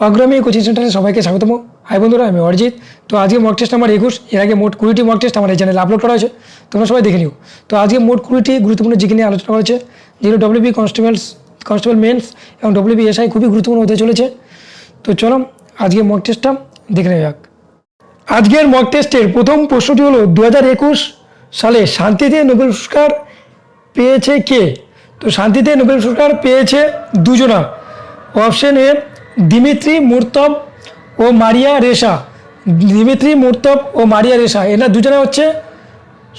অগ্রমী coaching সেন্টারে সবাইকে স্বাগতম। হাই বন্ধুরা, আমি অরিজিৎ। তো আজকে মক টেস্ট নাম্বার 21। এর আগে মোট 20টি মক টেস্ট আমার এই চ্যানেলে আপলোড করা হয়েছে, তোমরা সবাই দেখে নিও। তো আজকে মোট 20টি গুরুত্বপূর্ণ জিকে নিয়ে আলোচনা করা হয়েছে, যেগুলো ডব্লিউবি কনস্টেবল মেন্স এবং ডব্লিউবি এসআই খুবই গুরুত্বপূর্ণ হতে চলেছে। তো চলো আজকে মক টেস্টটা দেখে নেওয়া যাক। আজকের মক টেস্টের প্রথম প্রশ্নটি হলো 2021 সালে শান্তিতে নোবেল পুরস্কার পেয়েছে কে? তো শান্তিতে নোবেল পুরস্কার পেয়েছে দুজনা। অপশন এ দিমিত্রি মুরতভ ও মারিয়া রেসা। দিমিত্রি মুরতভ ও মারিয়া রেসা এরা দুজনে হচ্ছে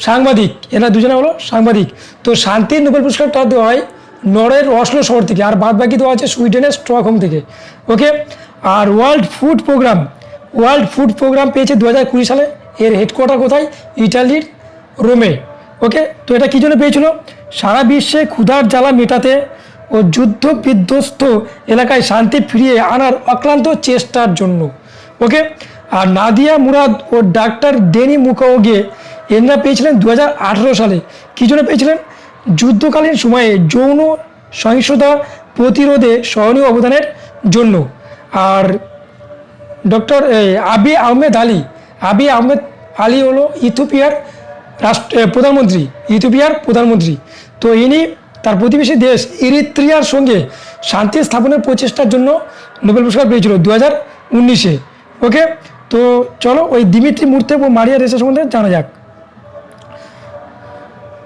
সাংবাদিক, এরা দুজনে হলো সাংবাদিক। তো শান্তির নোবেল পুরস্কারটা দেওয়া হয় নরওয়ের অসলো শহর থেকে, আর বাদ বাকি দেওয়া আছে সুইডেনের স্টকহোম থেকে। ওকে, আর ওয়ার্ল্ড ফুড প্রোগ্রাম পেয়েছে 2020 সালে। এর হেডকোয়ার্টার কোথায়? ইটালির রোমে। ওকে, তো এটা কী জন্য পেয়েছিল? সারা বিশ্বে ক্ষুধার জ্বালা মেটাতে ও যুদ্ধ বিধ্বস্ত এলাকায় শান্তি ফিরিয়ে আনার অক্লান্ত চেষ্টার জন্য। ওকে, আর নাদিয়া মুরাদ ও ডাক্তার ডেনি মুখাওগে এনারা পেয়েছিলেন 2018 সালে। কী জন্য পেয়েছিলেন? যুদ্ধকালীন সময়ে যৌন সহিংসতা প্রতিরোধে সহনীয় অবদানের জন্য। আর ডক্টর আবি আহমেদ আলী হলো ইথিওপিয়ার প্রধানমন্ত্রী। তো ইনি তার প্রতিবেশী দেশ ইরিত্রিয়ার সঙ্গে শান্তি স্থাপনের প্রচেষ্টার জন্য নোবেল পুরস্কার পেয়েছিল 2019-এ। ওকে, তো চলো ওই দিমিত্রি মুরতেভ ও মারিয়া রেসা সম্বন্ধে জানা যাক।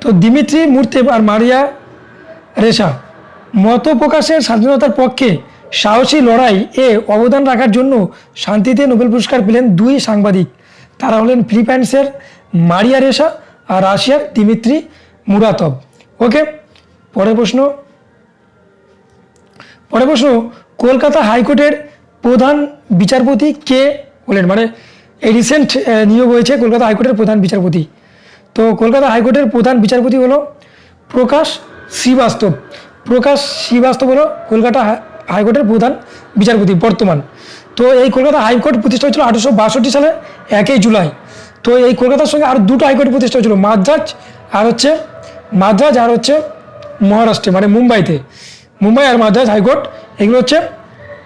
তো দিমিত্রি মুরতেভ আর মারিয়া রেসা মত প্রকাশের স্বাধীনতার পক্ষে সাহসী লড়াই এ অবদান রাখার জন্য শান্তিতে নোবেল পুরস্কার পেলেন দুই সাংবাদিক। তারা হলেন ফিলিপাইন্সের মারিয়া রেসা আর রাশিয়ার দিমিত্রি মুরাতভ। ওকে, পরের প্রশ্ন কলকাতা হাইকোর্টের প্রধান বিচারপতি কে হলেন? মানে এই রিসেন্ট নিয়োগ হয়েছে কলকাতা হাইকোর্টের প্রধান বিচারপতি। তো কলকাতা হাইকোর্টের প্রধান বিচারপতি হলো প্রকাশ শ্রীবাস্তব হলো কলকাতা হাইকোর্টের প্রধান বিচারপতি বর্তমান। তো এই কলকাতা হাইকোর্ট প্রতিষ্ঠা হয়েছিল 1862 সালে 1 জুলাই। তো এই কলকাতার সঙ্গে আর দুটো হাইকোর্ট প্রতিষ্ঠা হয়েছিল, মাদ্রাজ আর হচ্ছে মহারাষ্ট্রে, মানে মুম্বাই আর মাদ্রাজ হাইকোর্ট, এগুলো হচ্ছে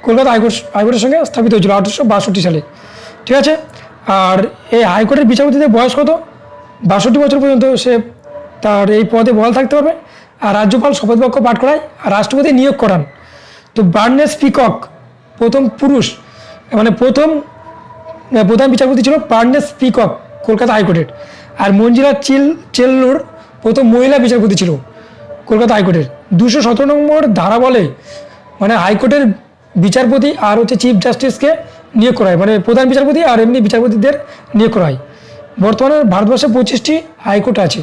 কলকাতা হাইকোর্টের সঙ্গে স্থাপিত হয়েছিল 1862 সালে। ঠিক আছে, আর এই হাইকোর্টের বিচারপতিদের বয়স কত? 62 বছর পর্যন্ত সে তার এই পদে বহাল থাকতে পারবে। আর রাজ্যপাল শপথ বাক্য পাঠ করায় আর রাষ্ট্রপতি নিয়োগ করান। তো বার্নেস পিকক প্রথম পুরুষ, মানে প্রথম প্রধান বিচারপতি ছিল বার্নেস পিকক কলকাতা হাইকোর্টের। আর মঞ্জিলা চেল্লুর প্রথম মহিলা বিচারপতি ছিল কলকাতা হাইকোর্টের। 217 নম্বর ধারা বলে মানে হাইকোর্টের বিচারপতি আর হচ্ছে চিফ জাস্টিসকে নিয়োগ করা হয়, মানে প্রধান বিচারপতি আর এমনি বিচারপতিদের নিয়োগ করা হয়। বর্তমানে ভারতবর্ষে 25টি হাইকোর্ট আছে।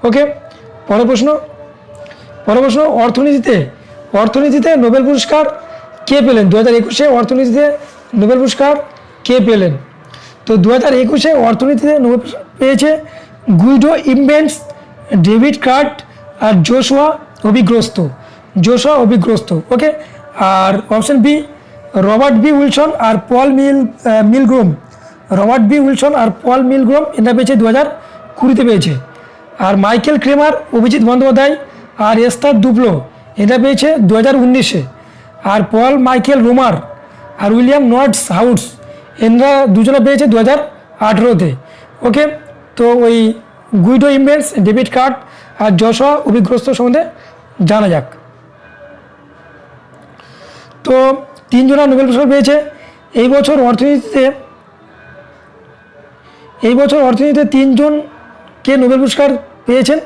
ওকে, পরের প্রশ্ন অর্থনীতিতে নোবেল পুরস্কার কে পেলেন? 2021-এ অর্থনীতিতে নোবেল পুরস্কার কে পেলেন? তো 2021-এ অর্থনীতিতে নোবেল পেয়েছে গুইডো ইমবেন্স, ডেভিড কার্ট আর জোশুয়া অভিগ্রস্ত। ওকে, আর option B Robert B Wilson আর পল মিলগ্রোম এরা পেয়েছে 2020-তে পেয়েছে। আর মাইকেল ক্রেমার, অভিজিৎ বন্দ্যোপাধ্যায় আর এস্থার ডুপ্লো এরা পেয়েছে 2019-এ। আর পল মাইকেল রোমার আর উইলিয়াম নর্টস হাউস এরা দুজনে পেয়েছে 2018-তে। ওকে, তো ওই গুইডো ইমবেন্স, ডেভিড কার্ট আর জোশুয়া অভিগ্রস্ত সম্বন্ধে জানা যাক। তো 3 জনা নোবেল পুরস্কার পেয়েছে এই বছর অর্থনীতিতে 3 জনকে নোবেল পুরস্কার পেয়েছেন।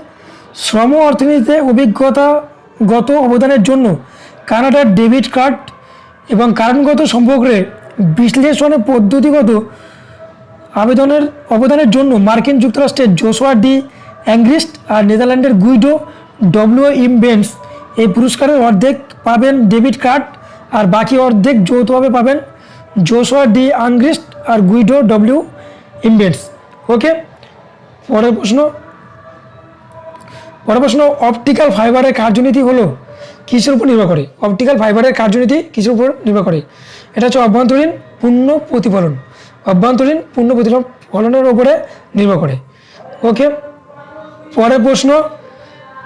শ্রম অর্থনীতিতে অভিজ্ঞতাগত অবদানের জন্য কানাডার ডেভিড কার্ট এবং কারণগত সম্পর্কে বিশ্লেষণে পদ্ধতিগত অবদানের জন্য মার্কিন যুক্তরাষ্ট্রের জোশুয়া ডি অ্যাংগ্রিস্ট আর নেদারল্যান্ডের গুইডো ডব্লিউ ইমবেন্স এই পুরস্কারের অর্ধেক পাবেন ডেভিড কার্ট, আর বাকি অর্ধেক যৌথভাবে পাবেন জোশুয়া ডি অ্যাংগ্রিস্ট আর গুইডো ডব্লিউ ইমবেন্স। ওকে, পরের প্রশ্ন অপটিক্যাল ফাইবারের কার্যনীতি হলো কিসের উপর নির্ভর করে? অপটিক্যাল ফাইবারের কার্যনীতি কিসের উপর নির্ভর করে? এটা হচ্ছে অভ্যন্তরীণ পূর্ণ প্রতিফলনের উপরে নির্ভর করে। ওকে, পরের প্রশ্ন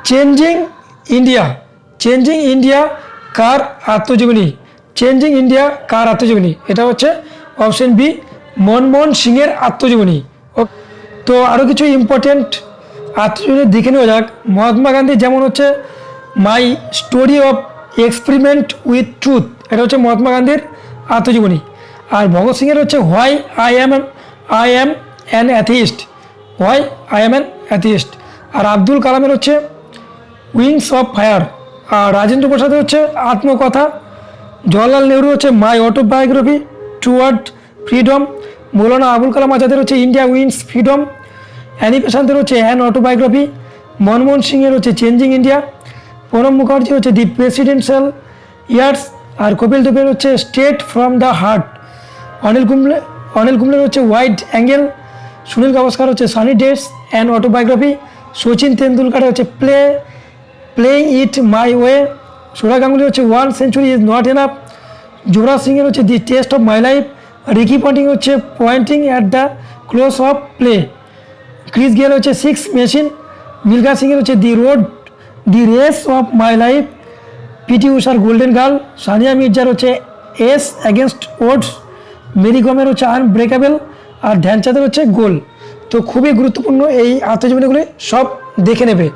চেঞ্জিং ইন্ডিয়া কার আত্মজীবনী? চেঞ্জিং ইন্ডিয়া কার আত্মজীবনী? এটা হচ্ছে অপশন বি, মনমোহন সিংয়ের আত্মজীবনী। তো আরও কিছু ইম্পর্টেন্ট আত্মজীবনী দেখে নেওয়া যাক। মহাত্মা গান্ধী যেমন হচ্ছে my story of experiment with truth, এটা হচ্ছে মহাত্মা গান্ধীর আত্মজীবনী। আর ভগৎ সিংয়ের হচ্ছে why I am an atheist, why I am an atheist. আর আব্দুল কালামের হচ্ছে উইংস অফ ফায়ার। আর রাজেন্দ্র প্রসাদের হচ্ছে আত্মকথা। জওয়াহরলাল নেহরু হচ্ছে my autobiography toward freedom. Maulana Abul Kalam আজাদের হচ্ছে ইন্ডিয়া উইন্স ফ্রিডম। অ্যানি বেসান্তের হচ্ছে অ্যান অটোবায়োগ্রাফি। মনমোহন সিংয়ের হচ্ছে চেঞ্জিং ইন্ডিয়া। প্রণব মুখার্জি হচ্ছে দি প্রেসিডেন্সিয়াল ইয়ার্স। আর কপিল দেবের হচ্ছে straight from the heart. Anil কুম্বলের হচ্ছে ওয়াইড অ্যাঙ্গেল। সুনীল গাভাস্কার হচ্ছে sunny days an autobiography. Sachin তেন্ডুলকারের হচ্ছে playing it my way. Sourav Ganguly হচ্ছে 1 century is not enough. Yuvraj সিংয়ের হচ্ছে the test of my life. Ricky Ponting হচ্ছে pointing at the close of play. Chris Gayle হচ্ছে 6 মেশিন। মিলখা সিংয়ের হচ্ছে the race of my life. PT উষার গোল্ডেন গার্ল। সানিয়া মির্জার হচ্ছে এস অ্যাগেনস্ট ওডস। মেরি কমের হচ্ছে আনব্রেকেবল। আর ধ্যানচাঁদের হচ্ছে গোল। তো খুবই গুরুত্বপূর্ণ এই আত্মজীবনীগুলি, সব দেখে নেবে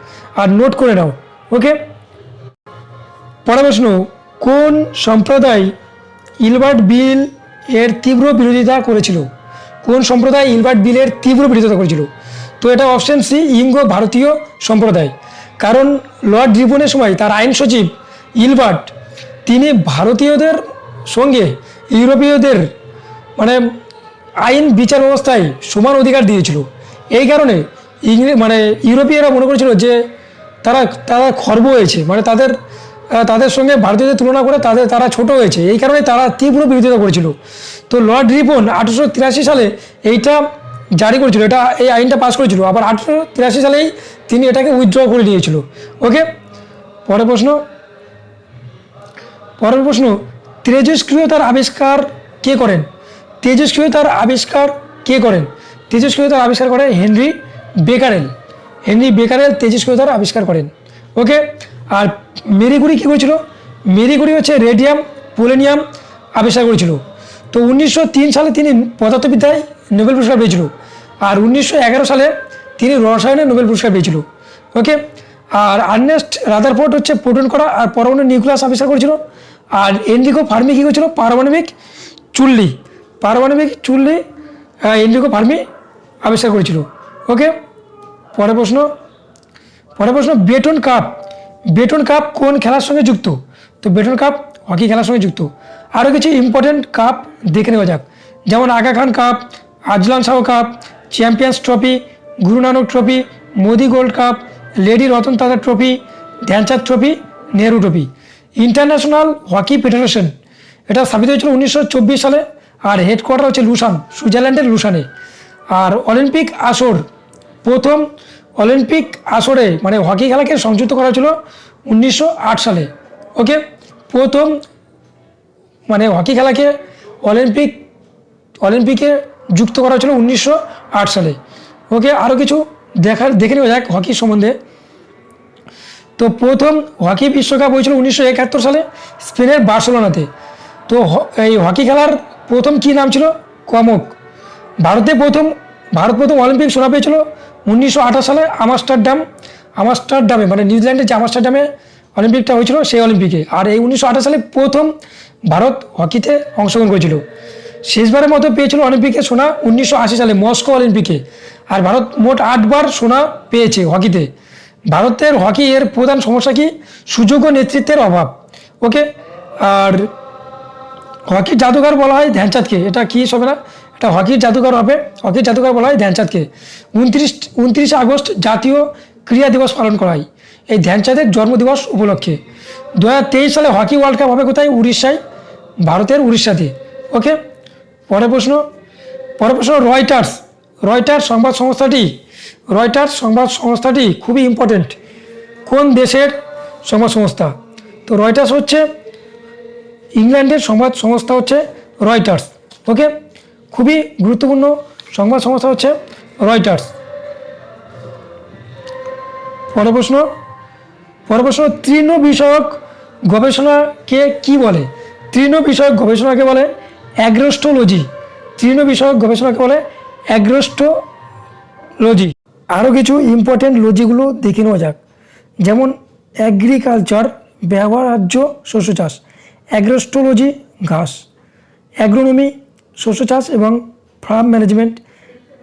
আর নোট করে নাও। ওকে, পরের প্রশ্ন, কোন সম্প্রদায় ইলবার্ট বিল এর তীব্র বিরোধিতা করেছিল? কোন সম্প্রদায় ইলবার্ট বিলের তীব্র বিরোধিতা করেছিল? তো এটা অপশন সি, ইঙ্গো ভারতীয় সম্প্রদায়। কারণ লর্ড রিপনের সময় তার আইন সচিব ইলবার্ট, তিনি ভারতীয়দের সঙ্গে ইউরোপীয়দের মানে আইন বিচার ব্যবস্থায় সমান অধিকার দিয়েছিল। এই কারণে ইউরোপীয়রা মনে করেছিল যে তারা খর্ব হয়েছে, মানে তাদের সঙ্গে ভারতীয়দের তুলনা করে তারা ছোট হয়েছে। এই কারণে তারা তীব্র বিরোধিতা করেছিল। তো লর্ড রিপন 1883 সালে এইটা জারি করেছিল, এই আইনটা পাস করেছিল। আবার 1883 সালেই তিনি এটাকে উইথড্র করে নিয়েছিল। ওকে, পরের প্রশ্ন, তেজস্ক্রিয়তার আবিষ্কার কে করেন? তেজস্ক্রিয়তার আবিষ্কার করে হেনরি বেকারেল তেজস্ক্রিয়তার আবিষ্কার করেন। ওকে, আর মেরি কুরি কী করেছিল? মেরি কুরি হচ্ছে রেডিয়াম পোলোনিয়াম আবিষ্কার করেছিল। তো 1903 সালে তিনি পদার্থবিদ্যায় নোবেল পুরস্কার পেয়েছিল। আর 1911 সালে তিনি রসায়নে নোবেল পুরস্কার পেয়েছিল। ওকে, আর আর্নেস্ট রাদারফোর্ড হচ্ছে প্রোটন কণা আর পরমাণু নিউক্লিয়াস আবিষ্কার করেছিল। আর এনরিকো ফার্মি কী করেছিল? পারমাণবিক চুল্লি এনরিকো ফার্মি আবিষ্কার করেছিল। ওকে, পরের প্রশ্ন, বেটন কাপ কোন খেলার সঙ্গে যুক্ত? তো বেটন কাপ হকি খেলার সঙ্গে যুক্ত। আরও কিছু ইম্পর্টেন্ট কাপ দেখে নেওয়া যাক, যেমন Aga Khan cup, Azlan Shah cup, champions trophy, Guru Nanak trophy, Modi gold cup, lady Ratan Tata trophy, Dhyan Chand trophy, Nehru trophy. International hockey federation এটা স্থাপিত হয়েছিল 1924 সালে। আর হেডকোয়ার্টার হচ্ছে সুইজারল্যান্ডের লুসানে। আর প্রথম অলিম্পিক আসরে মানে হকি খেলাকে সংযুক্ত করা হয়েছিল 1908 সালে। ওকে, প্রথম মানে হকি খেলাকে অলিম্পিকে যুক্ত করা হয়েছিল 1908 সালে। ওকে, আরও কিছু দেখে নেওয়া যাক হকি সম্বন্ধে। তো প্রথম হকি বিশ্বকাপ হয়েছিল 1971 সালে স্পেনের বার্সেলোনাতে। তো এই হকি খেলার প্রথম কী নাম ছিল? কমক। ভারত প্রথম অলিম্পিক সোনা পেয়েছিল 1928 সালে আমস্টারডামে, মানে নিউজিল্যান্ডের যে আমস্টারডামে অলিম্পিকটা হয়েছিল সেই অলিম্পিকে। আর এই 1928 সালে প্রথম ভারত হকিতে অংশগ্রহণ করেছিল। শেষবারের মতো পেয়েছিল অলিম্পিকে সোনা 1980 সালে মস্কো অলিম্পিকে। আর ভারত মোট 8 বার সোনা পেয়েছে হকিতে। ভারতের হকি এর প্রধান সমস্যা কি? সুযোগ্য নেতৃত্বের অভাব। ওকে, আর হকির জাদুঘর বলা হয় ধ্যানচাঁদকে। এটা কি হবে না, এটা হকির জাদুঘর বলা হয় ধ্যানচাঁদকে। 29 আগস্ট জাতীয় ক্রীড়া দিবস পালন করা হয় এই ধ্যানচাঁদের জন্মদিবস উপলক্ষে। 2023 সালে হকি ওয়ার্ল্ড কাপ হবে কোথায়? উড়িষ্যায়, ভারতের উড়িষ্যাতে। ওকে, পরের প্রশ্ন, রয়টার্স সংবাদ সংস্থাটি খুবই ইম্পর্টেন্ট। কোন দেশের সংবাদ সংস্থা? তো রয়টার্স হচ্ছে ইংল্যান্ডের সংবাদ সংস্থা হচ্ছে রয়টার্স। ওকে, খুবই গুরুত্বপূর্ণ সংবাদ সংস্থা হচ্ছে রয়টার্স। পরের প্রশ্ন, তৃণ বিষয়ক গবেষণাকে কি বলে? তৃণ বিষয়ক গবেষণাকে বলে অ্যাগ্রোস্টোলজি। তৃণ বিষয়ক গবেষণাকে বলে অ্যাগ্রোস্টোলজি। আরও কিছু ইম্পর্টেন্ট লজিগুলো দেখে নেওয়া যাক। যেমন অ্যাগ্রিকালচার ব্যবহার্য শস্য চাষ, অ্যাগ্রোস্টোলজি ঘাস, অ্যাগ্রোনমি শস্য চাষ এবং ফার্ম ম্যানেজমেন্ট,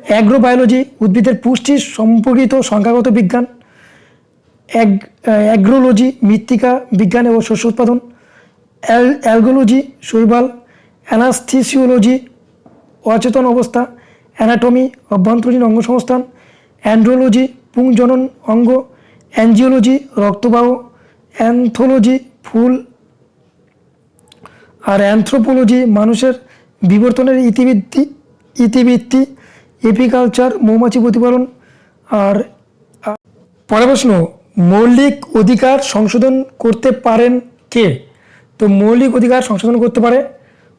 অ্যাগ্রোবায়োলজি উদ্ভিদের পুষ্টি সম্পর্কিত সংখ্যাগত বিজ্ঞান, অ্যাগ্রোলজি মৃত্তিকা বিজ্ঞান ও শস্য উৎপাদন, অ্যালগোলজি শৈবাল, অ্যানাস্থিসিওলজি অচেতন অবস্থা, অ্যানাটমি অভ্যন্তরীণ অঙ্গ সংস্থান, অ্যান্ড্রোলজি পুংজনন অঙ্গ, অ্যাঞ্জিওলজি রক্তবাহ, অ্যান্থোলজি ফুল, আর অ্যানথ্রোপোলজি মানুষের বিবর্তনের ইতিবৃত্তি, এপিকালচার মৌমাছি প্রতিপালন। আর পরের প্রশ্ন, মৌলিক অধিকার সংশোধন করতে পারেন কে? তো মৌলিক অধিকার সংশোধন করতে পারে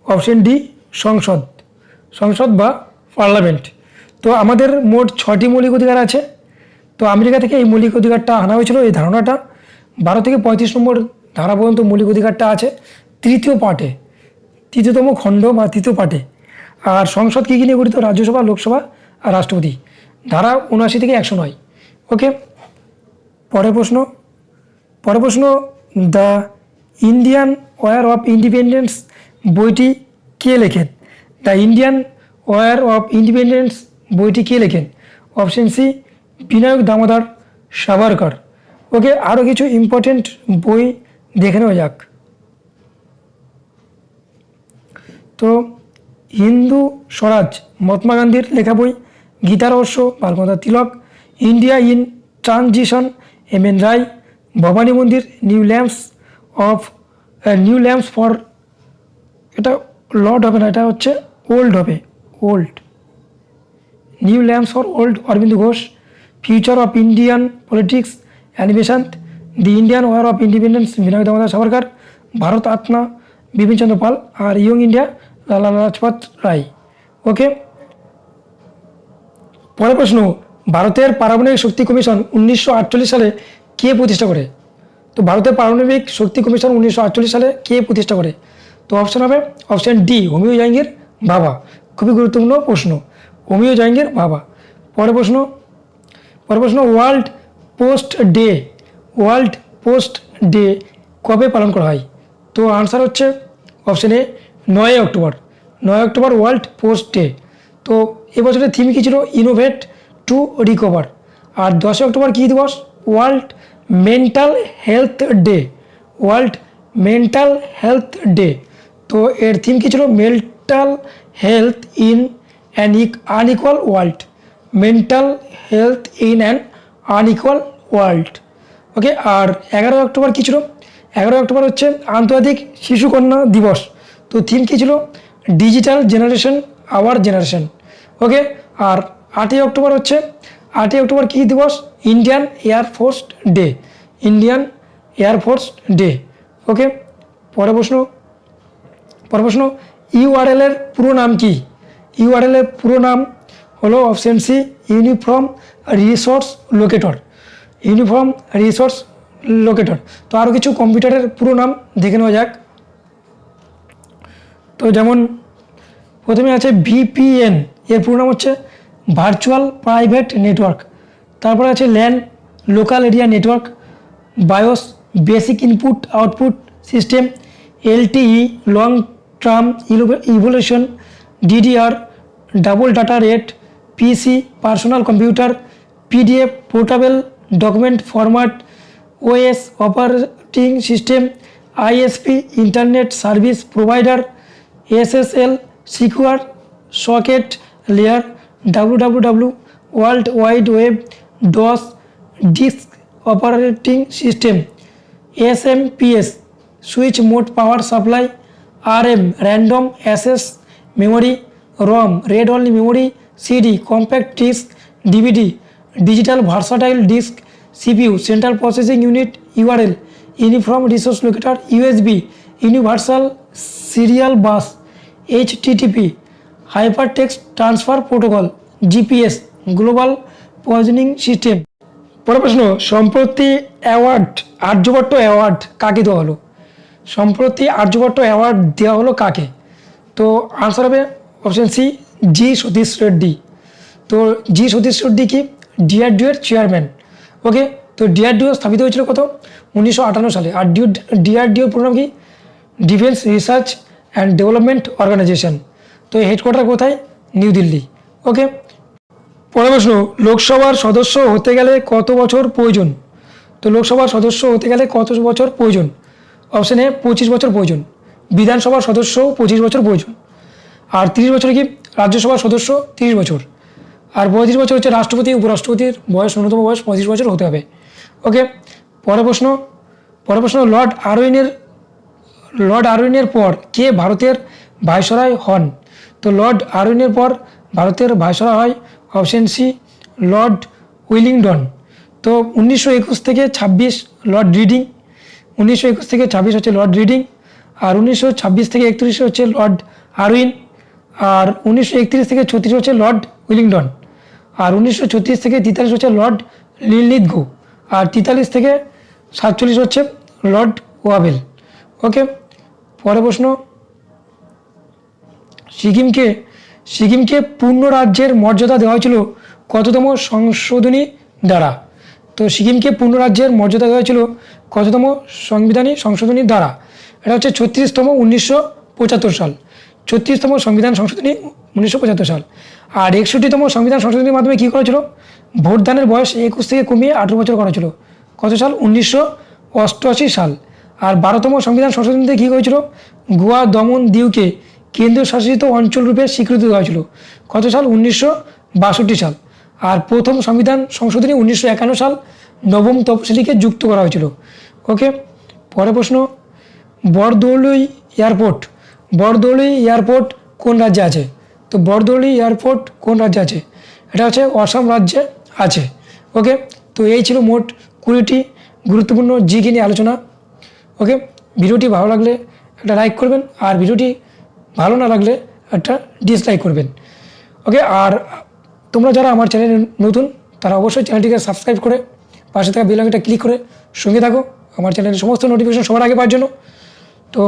অপশন ডি সংসদ বা পার্লামেন্ট। তো আমাদের মোট 6টি মৌলিক অধিকার আছে। তো আমেরিকা থেকে এই মৌলিক অধিকারটা আনা হয়েছিল। এই ধারণাটা 12 থেকে 35 নম্বর ধারা পর্যন্ত মৌলিক অধিকারটা আছে তৃতীয় পার্টে, তৃতীয়তম খণ্ড বা তৃতীয় পার্টে। আর সংসদ কী কী নিয়ে গঠিত? রাজ্যসভা, লোকসভা আর রাষ্ট্রপতি। ধারা 79 থেকে 109। ওকে, পরের প্রশ্ন, the Indian war of independence বইটি কে লেখেন? The Indian war of independence বইটি কে লেখেন? Option C Vinayak Damodar Savarkar. Okay, আরও কিছু ইম্পর্টেন্ট বই দেখে নেওয়া যাক। তো হিন্দু স্বরাজ মহাত্মা গান্ধীর লেখা বই, Gita Rahasya Balgangadhar Tilak, India in transition M N. Roy, Bhavani Mandir new lamps for, এটা লর্ড হবে না, এটা হচ্ছে ওল্ড হবে, new lamps for old Aurobindo Ghosh, future of Indian politics animation, the Indian war of independence Vinayak Damodar Savarkar, Bharat Atma Bipin Chandra Pal, আর ইয়ং ইন্ডিয়া লালা লাজপত রায়। ওকে, পরের প্রশ্ন, ভারতের পারমাণবিক শক্তি কমিশন 1948 সালে কে প্রতিষ্ঠা করে? তো ভারতের পারমাণবিক শক্তি কমিশন 1948 সালে কে প্রতিষ্ঠা করে? তো অপশন হবে option D homeo Jahangir Bhabha. খুবই গুরুত্বপূর্ণ প্রশ্ন, হোমিও জাহাঙ্গীর ভাভা। পরের প্রশ্ন, ওয়ার্ল্ড পোস্ট ডে কবে পালন করা হয়? তো আনসার হচ্ছে option A 9 October world post day. তো এবছরের থিম কী ছিল? Innovate to recover. আর 10 অক্টোবর কী দিবস? World mental health day. তো এর থিম কী ছিল? Mental health in an unequal world. Okay, আর 11 অক্টোবর কী ছিল? 11 অক্টোবর হচ্ছে আন্তর্জাতিক শিশুকন্যা দিবস। তো থিম কী ছিল? Digital generation our generation. Okay, আর 8 অক্টোবর কী দিবস? Indian air force day. ওকে, পরের প্রশ্ন, ইউআরএল এর পুরো নাম কি? ইউআরএল এর পুরো নাম হলো option C uniform resource locator. তো আরও কিছু কম্পিউটারের পুরো নাম দেখে নেওয়া যাক। তো যেমন প্রথমে আছে ভিপিএন, এর পুরো নাম হচ্ছে ভার্চুয়াল প্রাইভেট নেটওয়ার্ক। তারপরে আছে LAN, local area network, BIOS basic input output system, LTE long term evolution, DDR double data rate, PC personal computer, PDF portable document format, OS operating system, ISP internet service provider, SSL secure socket layer, W W W world wide web, DOS disk operating system, SMPS switch mode power supply, RAM random access memory, ROM read only memory, CD compact disc, DVD digital versatile disc, CPU central processing unit, URL uniform resource locator, USB universal serial bus, HTTP hypertext transfer protocol, GPS global positioning system. পরের প্রশ্ন, সম্প্রতি Aryabhata award কাকে দেওয়া হলো? সম্প্রতি Aryabhata award দেওয়া হলো কাকে? তো আনসার হবে অপশন সি, জি সতীশ রেড্ডি। তো জি সতীশ রেড্ডি কি ডিআরডিওর চেয়ারম্যান। ওকে, তো ডিআরডিও স্থাপিত হয়েছিল কত? 1958 সালে। আর ডিআরডিওর পুরো নাম কি? Defence research and development organisation. তো হেডকোয়ার্টার কোথায়? নিউ দিল্লি। ওকে, পরের প্রশ্ন, লোকসভার সদস্য হতে গেলে কত বছর প্রয়োজন? তো লোকসভার সদস্য হতে গেলে কত বছর প্রয়োজন? অপশন এ 25 বছর প্রয়োজন। বিধানসভার সদস্যও 25 বছর প্রয়োজন। আর 30 বছর কি রাজ্যসভার সদস্য 30 বছর। আর 35 বছর হচ্ছে রাষ্ট্রপতি উপরাষ্ট্রপতির বয়স, ন্যূনতম বয়স 25 বছর হতে হবে। ওকে, পরের প্রশ্ন লর্ড আরউইনের পর কে ভারতের ভাইসরয় হন? তো লর্ড আরউইনের পর ভারতের ভাইসরয় হয় অপশন সি, লর্ড উইলিংডন। তো 1921 থেকে 26 লর্ড রিডিং। 1921 থেকে 26 হচ্ছে লর্ড রিডিং। আর 1926 থেকে 31 হচ্ছে লর্ড আরউইন। আর 1931 থেকে 36 হচ্ছে লর্ড উইলিংডন। আর 1936 থেকে 43 হচ্ছে লর্ড লিনলিথগো। আর 43 থেকে 47 হচ্ছে লর্ড ওয়াভেল। ওকে, পরের প্রশ্ন, সিকিমকে পূর্ণ রাজ্যের মর্যাদা দেওয়া হয়েছিল কততম সংশোধনী দ্বারা? তো সিকিমকে পূর্ণ রাজ্যের মর্যাদা দেওয়া হয়েছিল কততম সংশোধনী দ্বারা? এটা হচ্ছে 36তম, 1975 সাল। 36তম সংবিধান সংশোধনী 1975 সাল। আর 61তম সংবিধান সংশোধনীর মাধ্যমে কী করা ছিল? ভোটদানের বয়স 21 থেকে কমিয়ে 18 বছর করা ছিল। কত সাল? 1988 সাল। আর 12তম সংবিধান সংশোধনীতে কী হয়েছিল? গোয়া, দমন, দিউকে কেন্দ্রীয় শাসিত অঞ্চল রূপে স্বীকৃতি দেওয়া হয়েছিল। কত সাল? 1962 সাল। আর প্রথম সংবিধান সংশোধনী 1951 সাল নবম তফসিলিকে যুক্ত করা হয়েছিল। ওকে, পরের প্রশ্ন, বরদৌলি এয়ারপোর্ট কোন রাজ্যে আছে? তো বরদৌলি এয়ারপোর্ট কোন রাজ্যে আছে? এটা হচ্ছে অসম রাজ্যে আছে। ওকে, তো এই ছিল মোট 20টি গুরুত্বপূর্ণ জিকে নিয়ে আলোচনা। ওকে, ভিডিওটি ভালো লাগলে একটা লাইক করবেন, আর ভিডিওটি ভালো না লাগলে একটা ডিসলাইক করবেন। ওকে, আর তোমরা যারা আমার চ্যানেলে নতুন তারা অবশ্যই চ্যানেলটিকে সাবস্ক্রাইব করে পাশে থাকা বেল আইকনটা ক্লিক করে সঙ্গে থাকো আমার চ্যানেলের সমস্ত নোটিফিকেশন সবার আগে পাওয়ার জন্য। তো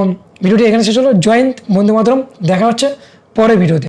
ভিডিওটি এখানে শেষ হলো। জয় হিন্দ, বন্দে মাতরম। দেখা হচ্ছে পরের ভিডিওতে।